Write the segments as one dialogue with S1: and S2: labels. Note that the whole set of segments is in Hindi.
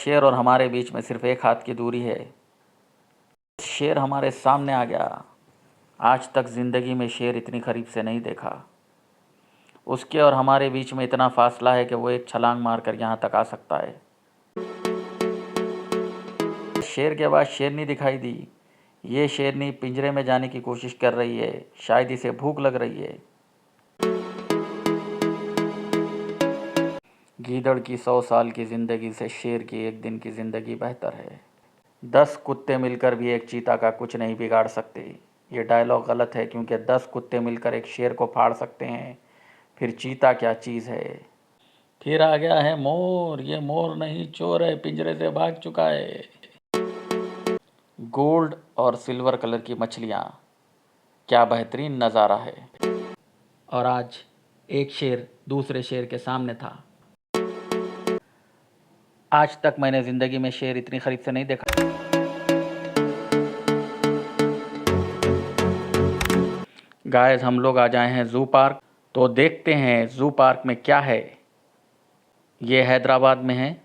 S1: शेर और हमारे बीच में सिर्फ एक हाथ की दूरी है। शेर हमारे सामने आ गया। आज तक ज़िंदगी में शेर इतनी करीब से नहीं देखा। उसके और हमारे बीच में इतना फासला है कि वो एक छलांग मारकर यहाँ तक आ सकता है। शेर के बाद शेरनी दिखाई दी। ये शेरनी पिंजरे में जाने की कोशिश कर रही है, शायद इसे भूख लग रही है। गीदड़ की 100 साल की ज़िंदगी से शेर की एक दिन की ज़िंदगी बेहतर है। 10 कुत्ते मिलकर भी एक चीता का कुछ नहीं बिगाड़ सकते। ये डायलॉग गलत है क्योंकि 10 कुत्ते मिलकर एक शेर को फाड़ सकते हैं, फिर चीता क्या चीज़ है। फिर आ गया है मोर। ये मोर नहीं चोर है, पिंजरे से भाग चुका है। गोल्ड और सिल्वर कलर की मछलियाँ, क्या बेहतरीन नज़ारा है। और आज एक शेर दूसरे शेर के सामने था। आज तक मैंने ज़िंदगी में शेर इतनी करीब से नहीं देखा। गाइस, हम लोग आ जाए हैं ज़ू पार्क, तो देखते हैं ज़ू पार्क में क्या है। ये हैदराबाद में है।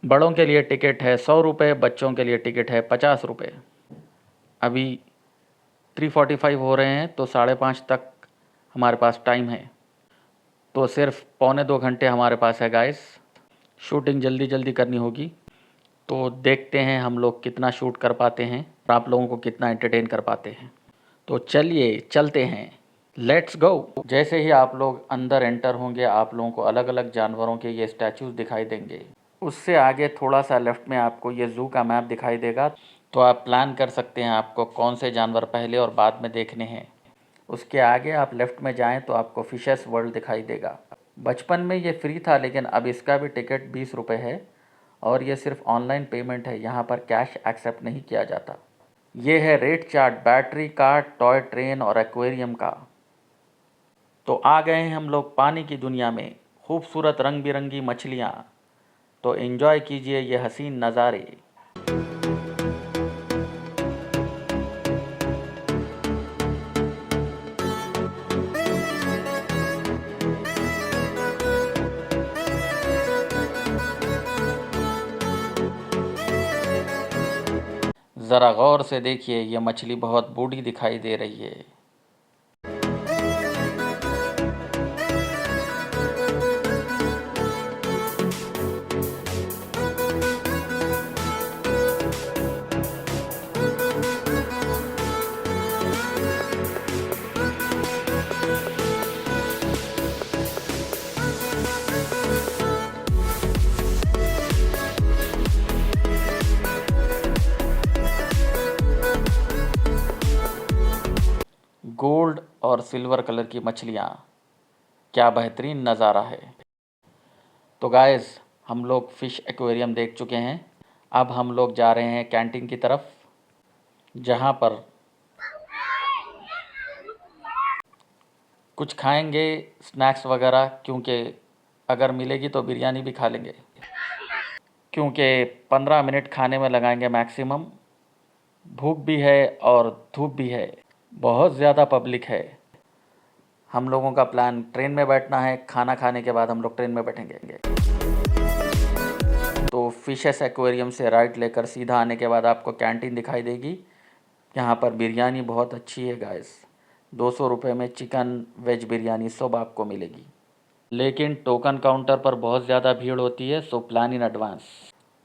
S1: बड़ों के लिए टिकट है 100 रुपये, बच्चों के लिए टिकट है 50 रुपये। अभी 3:45 हो रहे हैं, तो 5:30 तक हमारे पास टाइम है, तो सिर्फ 1.25 घंटे हमारे पास है गाइस। शूटिंग जल्दी जल्दी करनी होगी, तो देखते हैं हम लोग कितना शूट कर पाते हैं और आप लोगों को कितना एंटरटेन कर पाते हैं। तो चलिए चलते हैं, लेट्स गो। जैसे ही आप लोग अंदर एंटर होंगे, आप लोगों को अलग अलग जानवरों के ये स्टैचूज़ दिखाई देंगे। उससे आगे थोड़ा सा लेफ़्ट में आपको ये ज़ू का मैप दिखाई देगा, तो आप प्लान कर सकते हैं आपको कौन से जानवर पहले और बाद में देखने हैं। उसके आगे आप लेफ़्ट में जाएं तो आपको फिशेस वर्ल्ड दिखाई देगा। बचपन में ये फ्री था, लेकिन अब इसका भी टिकट 20 रुपये है और ये सिर्फ ऑनलाइन पेमेंट है। यहाँ पर कैश एक्सेप्ट नहीं किया जाता। ये है रेट चार्ट बैटरी का, टॉय ट्रेन और एक्वेरियम का। तो आ गए हैं हम लोग पानी की दुनिया में। खूबसूरत रंग बिरंगी मछलियाँ, तो एंजॉय कीजिए ये हसीन नज़ारे। ज़रा गौर से देखिए, ये मछली बहुत बूढ़ी दिखाई दे रही है। गोल्ड और सिल्वर कलर की मछलियाँ, क्या बेहतरीन नज़ारा है। तो गाइस, हम लोग फ़िश एक्वेरियम देख चुके हैं। अब हम लोग जा रहे हैं कैंटीन की तरफ, जहाँ पर कुछ खाएंगे स्नैक्स वगैरह, क्योंकि अगर मिलेगी तो बिरयानी भी खा लेंगे, क्योंकि 15 मिनट खाने में लगाएंगे मैक्सिमम। भूख भी है और धूप भी है, बहुत ज़्यादा पब्लिक है। हम लोगों का प्लान ट्रेन में बैठना है। खाना खाने के बाद हम लोग ट्रेन में बैठेंगे। तो फिशेस एक्वेरियम से राइट लेकर सीधा आने के बाद आपको कैंटीन दिखाई देगी। यहाँ पर बिरयानी बहुत अच्छी है गाइस। 200 रुपये में चिकन वेज बिरयानी सब आपको मिलेगी, लेकिन टोकन काउंटर पर बहुत ज़्यादा भीड़ होती है, सो प्लान इन एडवांस।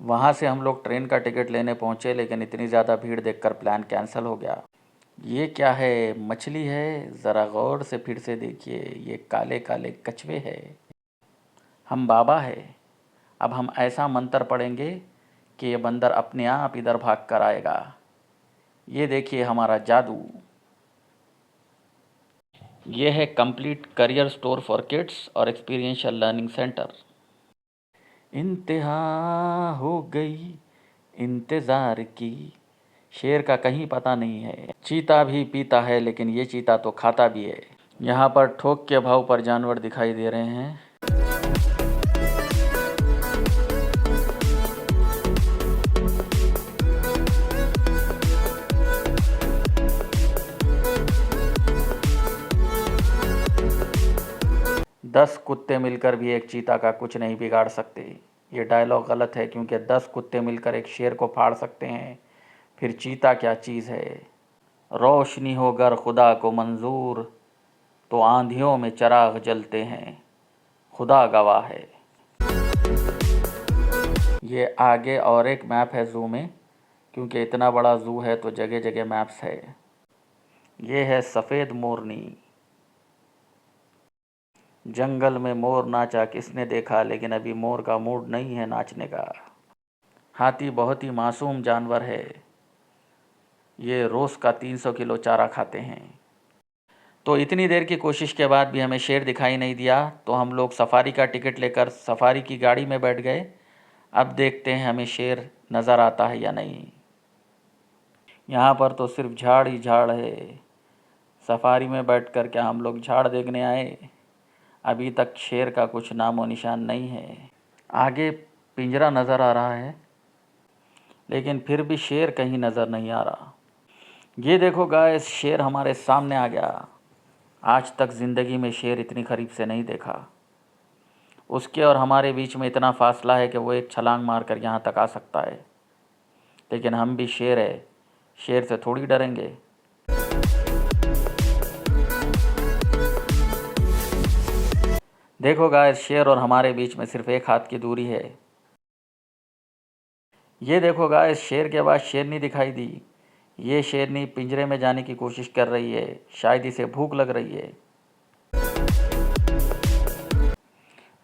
S1: वहाँ से हम लोग ट्रेन का टिकट लेने पहुँचे, लेकिन इतनी ज़्यादा भीड़ देखकर प्लान कैंसिल हो गया। ये क्या है? मछली है। ज़रा गौर से फिर से देखिए, ये काले काले कछुए हैं। हम बाबा है। अब हम ऐसा मंत्र पढ़ेंगे कि ये बंदर अपने आप इधर भाग कर आएगा। ये देखिए हमारा जादू। ये है complete career store for kids और एक्सपीरियंशियल लर्निंग सेंटर। इंतहा हो गई इंतज़ार की, शेर का कहीं पता नहीं है। चीता भी पीता है, लेकिन ये चीता तो खाता भी है। यहाँ पर ठोक के भाव पर जानवर दिखाई दे रहे हैं। दस कुत्ते मिलकर भी एक चीता का कुछ नहीं बिगाड़ सकते। ये डायलॉग गलत है क्योंकि 10 कुत्ते मिलकर एक शेर को फाड़ सकते हैं, फिर चीता क्या चीज़ है। रोशनी हो गर खुदा को मंजूर तो आंधियों में चिराग जलते हैं, खुदा गवाह है। ये आगे और एक मैप है ज़ू में, क्योंकि इतना बड़ा ज़ू है तो जगह जगह मैप्स है। ये है सफ़ेद मोरनी। जंगल में मोर नाचा किसने देखा, लेकिन अभी मोर का मूड नहीं है नाचने का। हाथी बहुत ही मासूम जानवर है, ये रोज़ का 300 किलो चारा खाते हैं। तो इतनी देर की कोशिश के बाद भी हमें शेर दिखाई नहीं दिया, तो हम लोग सफारी का टिकट लेकर सफारी की गाड़ी में बैठ गए। अब देखते हैं हमें शेर नज़र आता है या नहीं। यहाँ पर तो सिर्फ झाड़ ही झाड़ है। सफारी में बैठकर क्या हम लोग झाड़ देखने आए? अभी तक शेर का कुछ नामो निशान नहीं है। आगे पिंजरा नज़र आ रहा है, लेकिन फिर भी शेर कहीं नज़र नहीं आ रहा। ये देखो गाइस, शेर हमारे सामने आ गया। आज तक ज़िंदगी में शेर इतनी करीब से नहीं देखा। उसके और हमारे बीच में इतना फासला है कि वो एक छलांग मारकर यहाँ तक आ सकता है, लेकिन हम भी शेर है, शेर से थोड़ी डरेंगे। देखो गाइस, शेर और हमारे बीच में सिर्फ एक हाथ की दूरी है। ये देखो गाइस, शेर के बाद शेरनी दिखाई दी। ये शेरनी पिंजरे में जाने की कोशिश कर रही है, शायद इसे भूख लग रही है।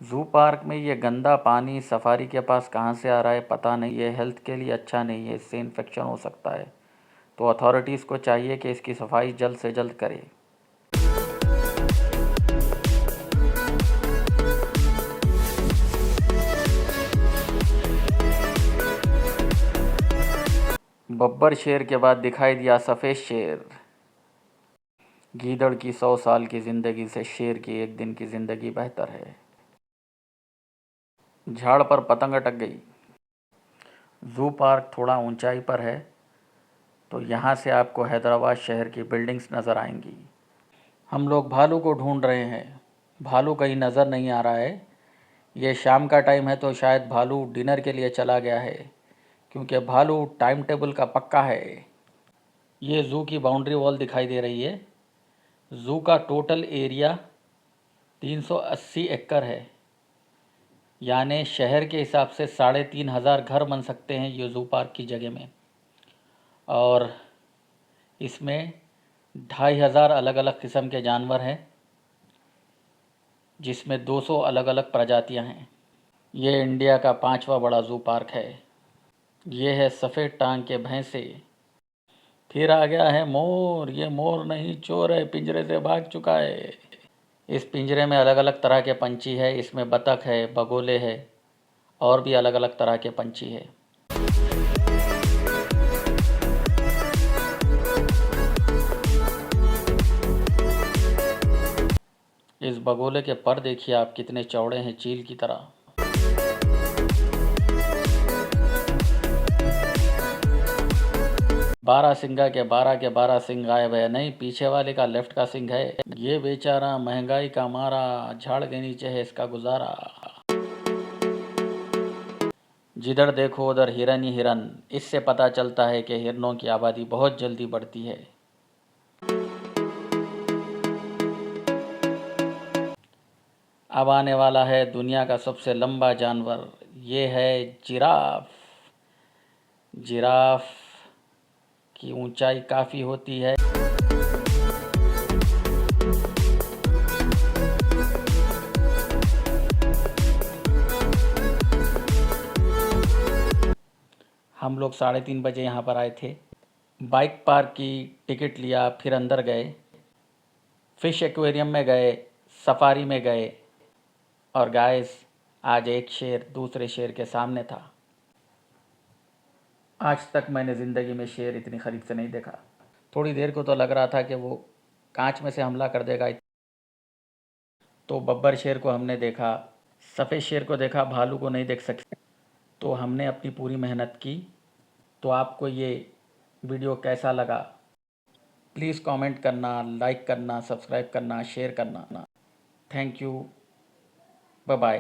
S1: ज़ू पार्क में ये गंदा पानी सफारी के पास कहाँ से आ रहा है पता नहीं। ये हेल्थ के लिए अच्छा नहीं है, इससे इन्फेक्शन हो सकता है। तो अथॉरिटीज़ को चाहिए कि इसकी सफाई जल्द से जल्द करे। बब्बर शेर के बाद दिखाई दिया सफ़ेद शेर। गीदड़ की 100 साल की ज़िंदगी से शेर की एक दिन की ज़िंदगी बेहतर है। झाड़ पर पतंग अटक गई। ज़ू पार्क थोड़ा ऊंचाई पर है, तो यहाँ से आपको हैदराबाद शहर की बिल्डिंग्स नज़र आएंगी। हम लोग भालू को ढूंढ रहे हैं, भालू कहीं नज़र नहीं आ रहा है। ये शाम का टाइम है तो शायद भालू डिनर के लिए चला गया है, क्योंकि भालू टाइम टेबल का पक्का है। ये ज़ू की बाउंड्री वॉल दिखाई दे रही है। ज़ू का टोटल एरिया 380 एकड़ है, यानी शहर के हिसाब से 3,500 घर बन सकते हैं ये ज़ू पार्क की जगह में। और इसमें 2,500 अलग अलग किस्म के जानवर हैं, जिसमें 200 अलग अलग प्रजातियां हैं। ये इंडिया का 5वां बड़ा ज़ू पार्क है। ये है सफ़ेद टांग के भैंसे। फिर आ गया है मोर। ये मोर नहीं, चोर है, पिंजरे से भाग चुका है। इस पिंजरे में अलग अलग तरह के पंछी है। इसमें बतख है, बगोले है, और भी अलग अलग तरह के पंछी है। इस बगोले के पर देखिए आप कितने चौड़े हैं, चील की तरह। बारहसिंगा के 12 सिंग गायब है। नहीं, पीछे वाले का लेफ्ट का सिंग है। ये बेचारा महंगाई का मारा, झाड़ के नीचे है इसका गुजारा। जिधर देखो उधर हिरन ही हिरन। इससे पता चलता है कि हिरनों की आबादी बहुत जल्दी बढ़ती है। अब आने वाला है दुनिया का सबसे लंबा जानवर। ये है जिराफ। जिराफ की ऊंचाई काफ़ी होती है। हम लोग 3:30 बजे यहाँ पर आए थे। बाइक पार्क की टिकट लिया, फिर अंदर गए, फिश एक्वेरियम में गए, सफारी में गए, और गाइस आज एक शेर दूसरे शेर के सामने था। आज तक मैंने ज़िंदगी में शेर इतनी करीब से नहीं देखा। थोड़ी देर को तो लग रहा था कि वो कांच में से हमला कर देगा। तो बब्बर शेर को हमने देखा, सफ़ेद शेर को देखा, भालू को नहीं देख सके। तो हमने अपनी पूरी मेहनत की। तो आपको ये वीडियो कैसा लगा प्लीज़ कमेंट करना, लाइक करना, सब्सक्राइब करना, शेयर करना। Thank you, bye bye.